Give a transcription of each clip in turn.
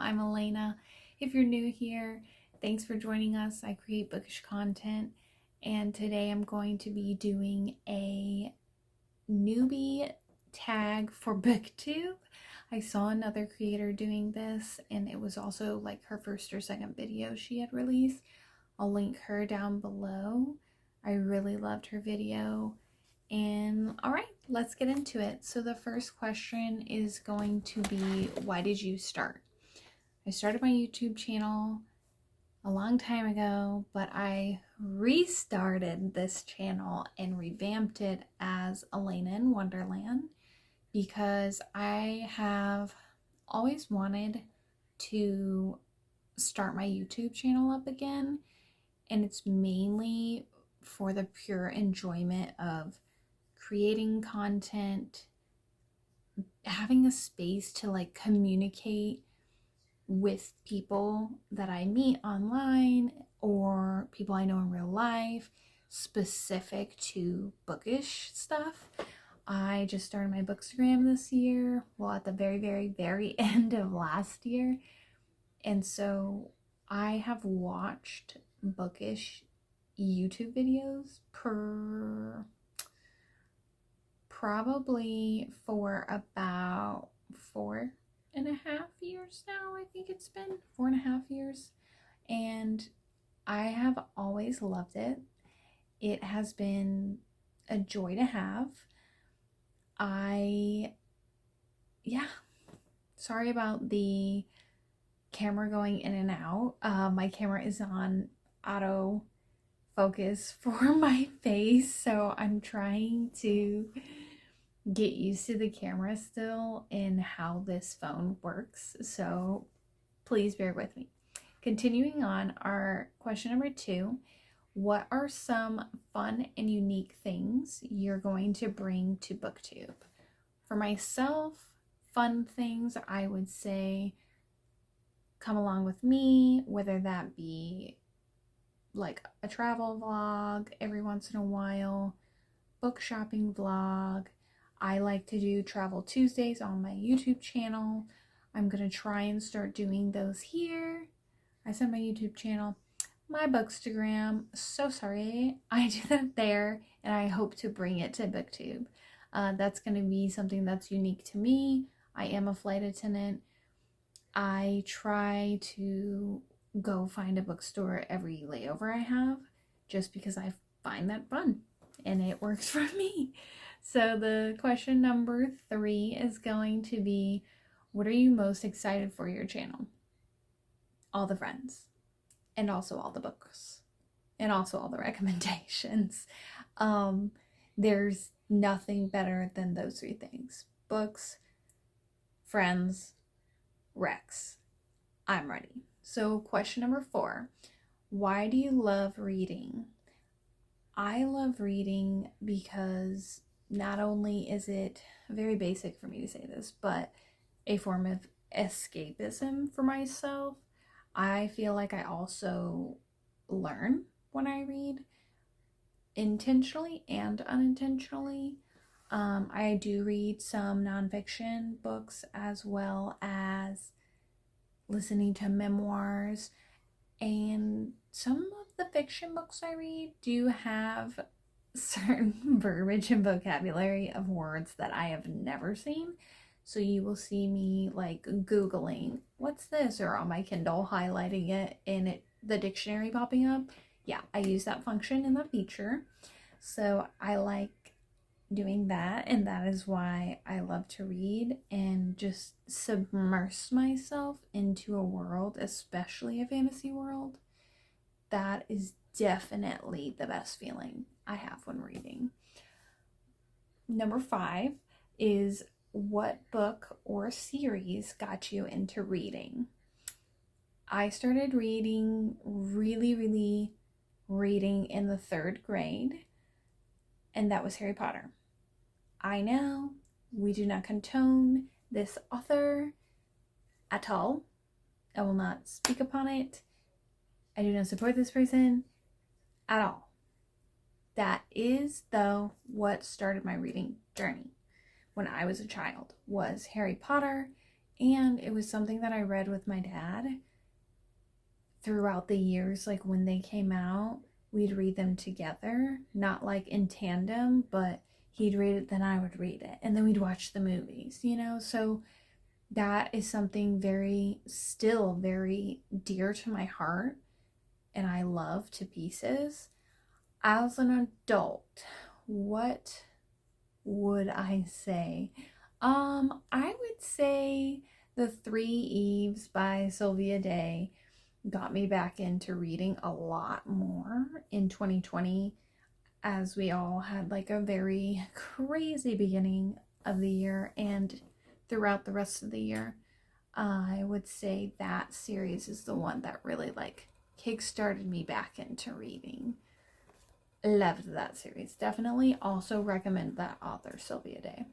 I'm Elena. If you're new here, thanks for joining us. I create bookish content, and today I'm going to be doing a newbie tag for BookTube. I saw another creator doing this, and it was also like her first or second video she had released. I'll link her down below. I really loved her video. And all right, let's get into it. So the first question is going to be, why did you start? I started my YouTube channel a long time ago, but I restarted this channel and revamped it as Elena in Wonderland because I have always wanted to start my YouTube channel up again, and it's mainly for the pure enjoyment of creating content, having a space to like communicate with people that I meet online or people I know in real life specific to bookish stuff. I just started my Bookstagram this year, well, at the very end of last year. And so I have watched bookish YouTube videos probably for about 4.5 years now. I think it's been 4.5 years, and I have always loved it. It has been a joy to have. Sorry about the camera going in and out. My camera is on auto focus for my face, so I'm trying to get used to the camera still and how this phone works, so please bear with me. Continuing on, our question number 2, what are some fun and unique things you're going to bring to BookTube? For myself, fun things, I would say come along with me, whether that be like a travel vlog every once in a while, book shopping vlog. I like to do Travel Tuesdays on my YouTube channel. I'm going to try and start doing those here. I said my YouTube channel. My Bookstagram, so sorry, I do that there, and I hope to bring it to BookTube. That's going to be something that's unique to me. I am a flight attendant. I try to go find a bookstore every layover I have just because I find that fun and it works for me. So the question number 3 is going to be, what are you most excited for your channel? All the friends, and also all the books, and also all the recommendations. There's nothing better than those 3 things: books, friends, recs. I'm ready. So question number 4, why do you love reading? I love reading because not only is it very basic for me to say this, but a form of escapism for myself. I feel like I also learn when I read, intentionally and unintentionally. I do read some nonfiction books as well as listening to memoirs, and some of the fiction books I read do have certain verbiage and vocabulary of words that I have never seen. So you will see me like Googling, what's this? Or on my Kindle highlighting it and the dictionary popping up. Yeah, I use that function in the feature. So I like doing that, and that is why I love to read and just submerge myself into a world, especially a fantasy world. That is definitely the best feeling I have when reading. Number 5 is, what book or series got you into reading? I started reading really reading in the 3rd grade, and that was Harry Potter. I know we do not condone this author at all. I will not speak upon it. I do not support this person at all. That is, though, what started my reading journey when I was a child, was Harry Potter And it was something that I read with my dad throughout the years. Like when they came out, we'd read them together, not like in tandem, but he'd read it, then I would read it, and then we'd watch the movies, so that is something still very dear to my heart, and I love to pieces. As an adult, what would I say? I would say The Three Eves by Sylvia Day got me back into reading a lot more in 2020, as we all had like a very crazy beginning of the year and throughout the rest of the year. I would say that series is the one that really like kickstarted me back into reading. Loved that series. Definitely also recommend that author, Sylvia Day.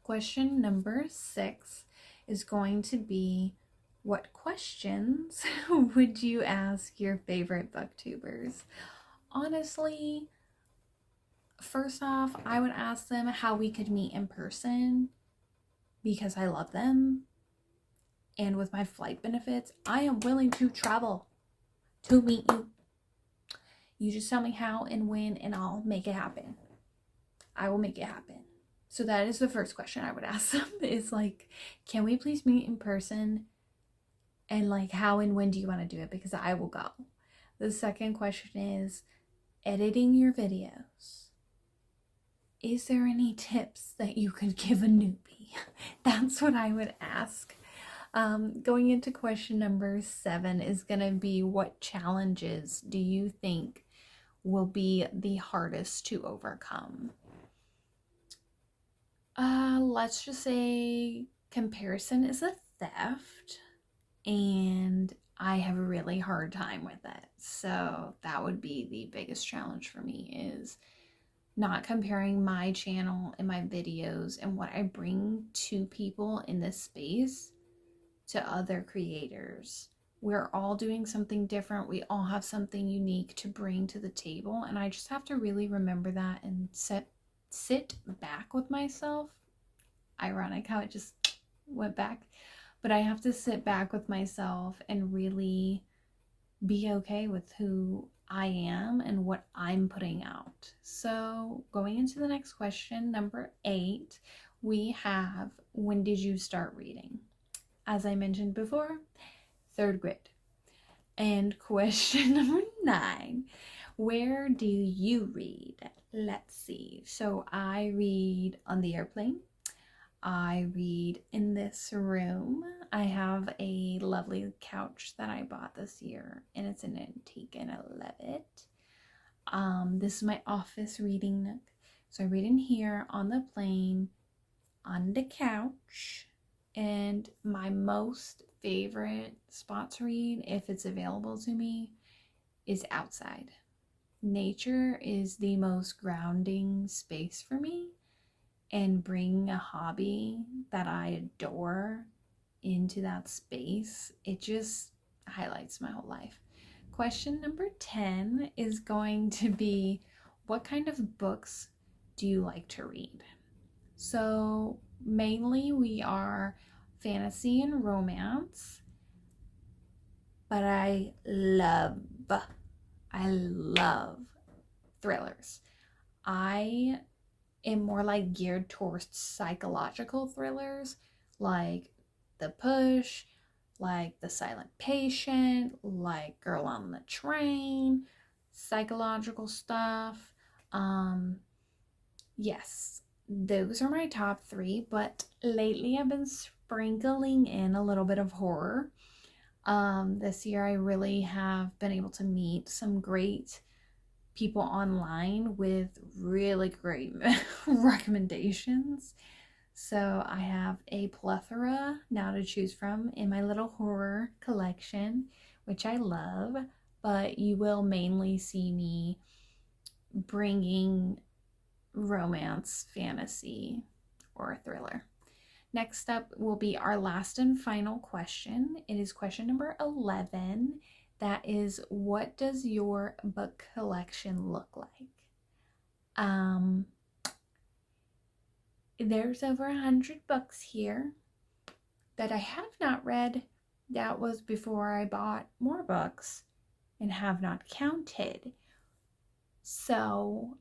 Question number 6 is going to be, what questions would you ask your favorite booktubers? Honestly, first off, I would ask them how we could meet in person because I love them. And with my flight benefits, I am willing to travel to meet you. You just tell me how and when, and I'll make it happen. I will make it happen. So that is the first question I would ask them, is like, can we please meet in person? And like, how and when do you want to do it? Because I will go. The second question is, editing your videos. Is there any tips that you could give a newbie? That's what I would ask. Going into question number 7 is going to be, what challenges do you think will be the hardest to overcome? Let's just say comparison is a theft, and I have a really hard time with it. So that would be the biggest challenge for me, is not comparing my channel and my videos and what I bring to people in this space to other creators. We're all doing something different. We all have something unique to bring to the table, and I just have to really remember that and sit back with myself. Ironic how it just went back. But I have to sit back with myself and really be okay with who I am and what I'm putting out. So going into the next question, number 8, we have, when did you start reading? As I mentioned before, 3rd grade. And question number 9, where do you read? Let's see. So I read on the airplane. I read in this room. I have a lovely couch that I bought this year, and it's an antique, and I love it. This is my office reading nook. So I read in here, on the plane, on the couch, and my most favorite spot to read, if it's available to me, is outside. Nature is the most grounding space for me, and bringing a hobby that I adore into that space, it just highlights my whole life. Question number 10 is going to be, what kind of books do you like to read? So mainly we are fantasy and romance, but I love thrillers. I am more like geared towards psychological thrillers, like The Push, like The Silent Patient, like Girl on the Train, psychological stuff. Yes, those are my top 3, but lately I've been sprinkling in a little bit of horror. This year I really have been able to meet some great people online with really great recommendations. So I have a plethora now to choose from in my little horror collection, which I love, but you will mainly see me bringing romance, fantasy, or thriller. Next up will be our last and final question. It is question number 11. That is, what does your book collection look like? There's over 100 books here. that I have not read. That was before I bought more books and have not counted. So,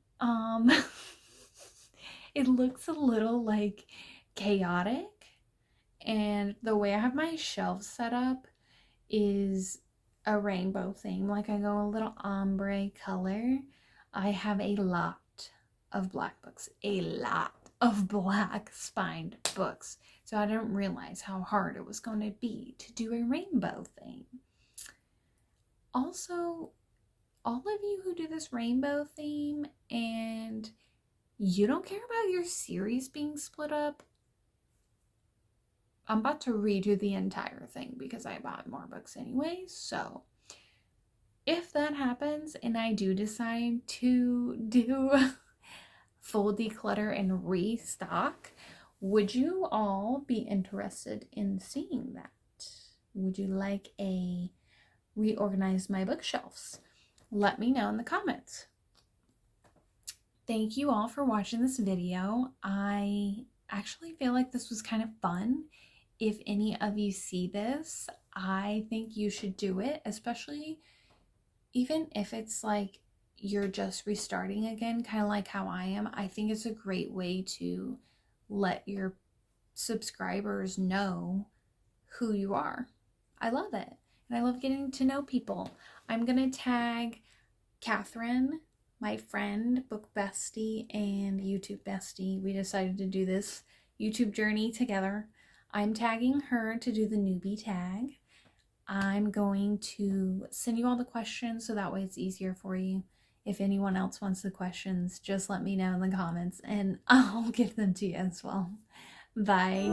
it looks a little like chaotic, and the way I have my shelves set up is a rainbow theme. Like, I go a little ombre color. I have a lot of black books, a lot of black spined books. So I didn't realize how hard it was going to be to do a rainbow theme. Also, all of you who do this rainbow theme and you don't care about your series being split up, I'm about to redo the entire thing because I bought more books anyway. So if that happens and I do decide to do full declutter and restock, would you all be interested in seeing that? Would you like a reorganize my bookshelves? Let me know in the comments. Thank you all for watching this video. I actually feel like this was kind of fun. If any of you see this, I think you should do it, especially even if it's like you're just restarting again, kind of like how I am. I think it's a great way to let your subscribers know who you are. I love it. And I love getting to know people. I'm going to tag Catherine, my friend, book bestie, and YouTube bestie. We decided to do this YouTube journey together. I'm tagging her to do the newbie tag. I'm going to send you all the questions so that way it's easier for you. If anyone else wants the questions, just let me know in the comments and I'll give them to you as well. Bye.